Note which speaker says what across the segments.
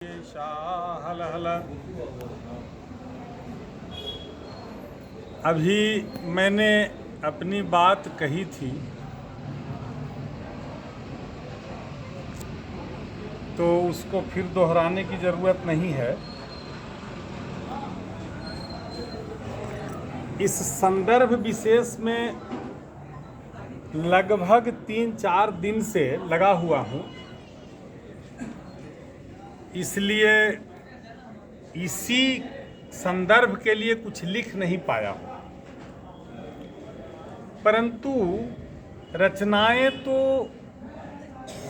Speaker 1: हल हल। अभी मैंने अपनी बात कही थी तो उसको फिर दोहराने की ज़रूरत नहीं है। इस संदर्भ विशेष में लगभग 3-4 दिन से लगा हुआ हूँ, इसलिए इसी संदर्भ के लिए कुछ लिख नहीं पाया हूँ। परंतु रचनाएं तो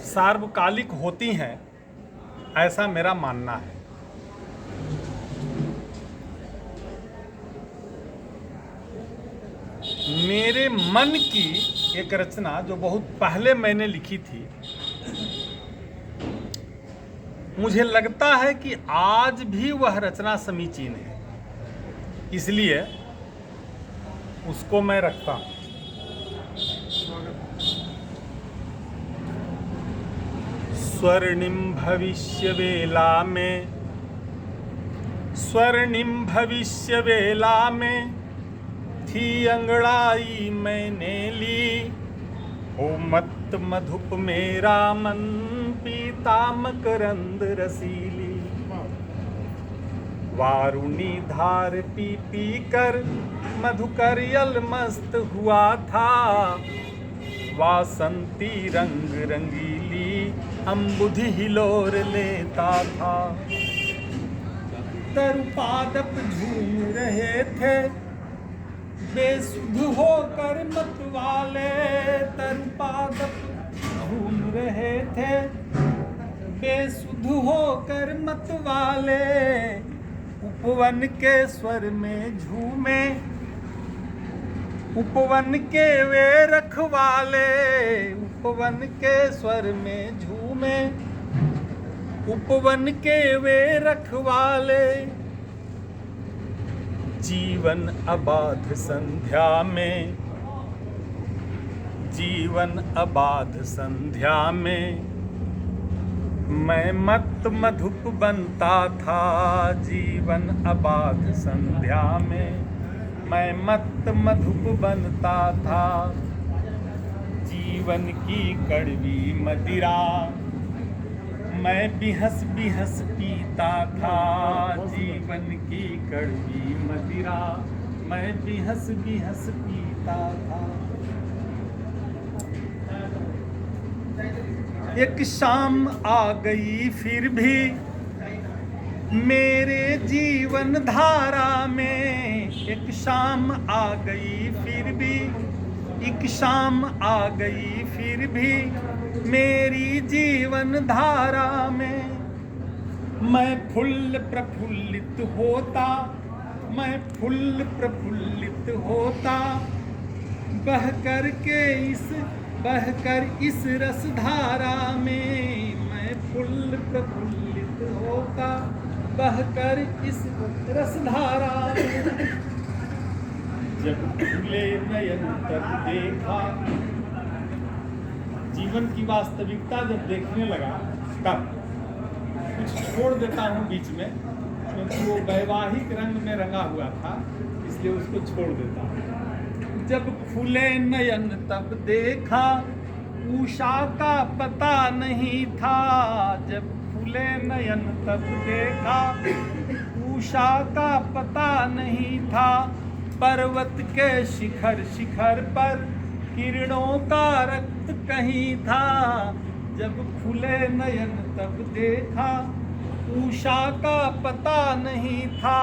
Speaker 1: सार्वकालिक होती हैं, ऐसा मेरा मानना है। मेरे मन की एक रचना जो बहुत पहले मैंने लिखी थी, मुझे लगता है कि आज भी वह रचना समीचीन है, इसलिए उसको मैं रखता हूँ। स्वर्णिम भविष्य वेला में, स्वर्णिम भविष्य वेला में थी अंगड़ाई मैंने ली। ओ मत मधुप मेरा मन पीता मकरंद रसीली। वारुणी धार पी पी कर मधुकर यल मस्त हुआ था। वासंती रंग रंगीली अम्बुधि हिलोर लेता था। तरुपादप झूम रहे थे बेसुध होकर मतवाले। तरुपादप झूम रहे थे बेसुध होकर मतवाले। उपवन के स्वर में झूमे उपवन के वे रखवाले। उपवन के स्वर में झूमे उपवन के वे रखवाले। जीवन अबाध संध्या में, जीवन अबाध संध्या में मैं मत मधुप बनता था। जीवन अबाध संध्या में मैं मत मधुप बनता था। जीवन की कड़वी मदिरा मैं बिहस बिहस पीता था। जीवन की कड़वी मदिरा मैं बिहस बिहस पीता था। एक शाम आ गई फिर भी मेरे जीवन धारा में। एक शाम आ गई फिर भी, एक शाम आ गई फिर भी मेरी जीवन धारा में। मैं फुल्ल प्रफुल्लित होता, मैं फुल्ल प्रफुल्लित होता। बहकर इस रस धारा में मैं फुल्ल प्रफुल्लित होता। बहकर इस रस धारा में जब खुले नयन तब देखा। जीवन की वास्तविकता जब देखने लगा तब कुछ छोड़ देता हूँ बीच में, क्योंकि वो वैवाहिक रंग में रंगा हुआ था, इसलिए उसको छोड़ देता हूँ। जब खुले नयन तब देखा उषा का पता नहीं था। जब खुले नयन तब देखा उषा का पता नहीं था। पर्वत के शिखर शिखर पर किरणों का रक्त कहीं था। जब खुले नयन तब देखा उषा का पता नहीं था।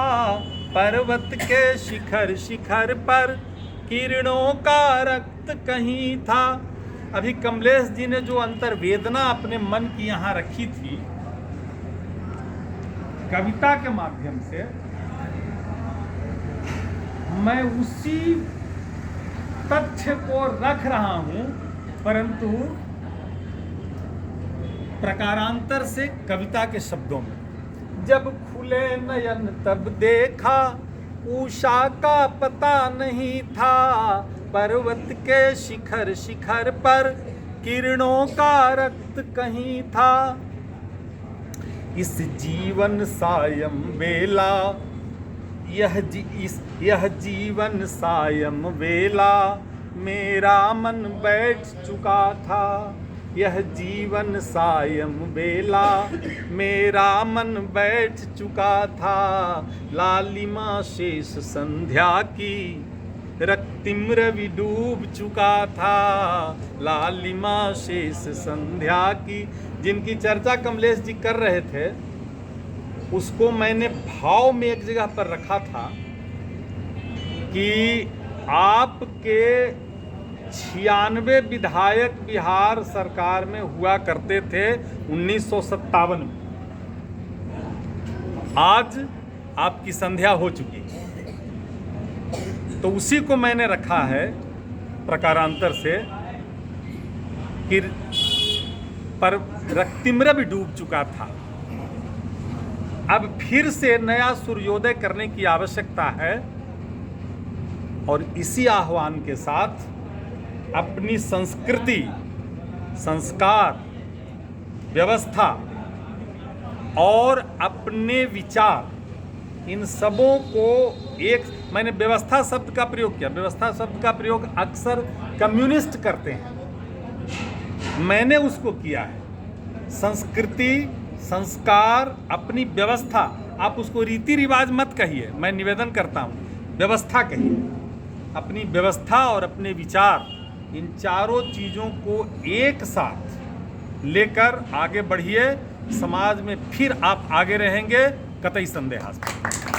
Speaker 1: पर्वत के शिखर शिखर पर किरणों का रक्त कहीं था। अभी कमलेश जी ने जो अंतर्वेदना अपने मन की यहाँ रखी थी कविता के माध्यम से, मैं उसी तथ्य को रख रहा हूँ, परंतु प्रकारांतर से कविता के शब्दों में। जब खुले नयन तब देखा उषा का पता नहीं था। पर्वत के शिखर शिखर पर किरणों का रक्त कहीं था। इस जीवन सायं वेला, यह जीवन सायं वेला मेरा मन बैठ चुका था। यह जीवन सायं वेला मेरा मन बैठ चुका था। लालिमा शेष संध्या की रक्तिम रवि डूब चुका था। लालिमा शेष संध्या की, जिनकी चर्चा कमलेश जी कर रहे थे, उसको मैंने भाव में एक जगह पर रखा था कि आपके 96 विधायक बिहार सरकार में हुआ करते थे 1957 में। आज आपकी संध्या हो चुकी है, तो उसी को मैंने रखा है प्रकारांतर से कि पर रक्तिमरा भी डूब चुका था। अब फिर से नया सूर्योदय करने की आवश्यकता है और इसी आह्वान के साथ अपनी संस्कृति, संस्कार, व्यवस्था और अपने विचार, इन सबों को एक, मैंने व्यवस्था शब्द का प्रयोग किया। व्यवस्था शब्द का प्रयोग अक्सर कम्युनिस्ट करते हैं, मैंने उसको किया है। संस्कृति, संस्कार, अपनी व्यवस्था, आप उसको रीति रिवाज मत कहिए, मैं निवेदन करता हूँ, व्यवस्था कहिए। अपनी व्यवस्था और अपने विचार, इन चारों चीज़ों को एक साथ लेकर आगे बढ़िए। समाज में फिर आप आगे रहेंगे, कतई संदेहास्पद।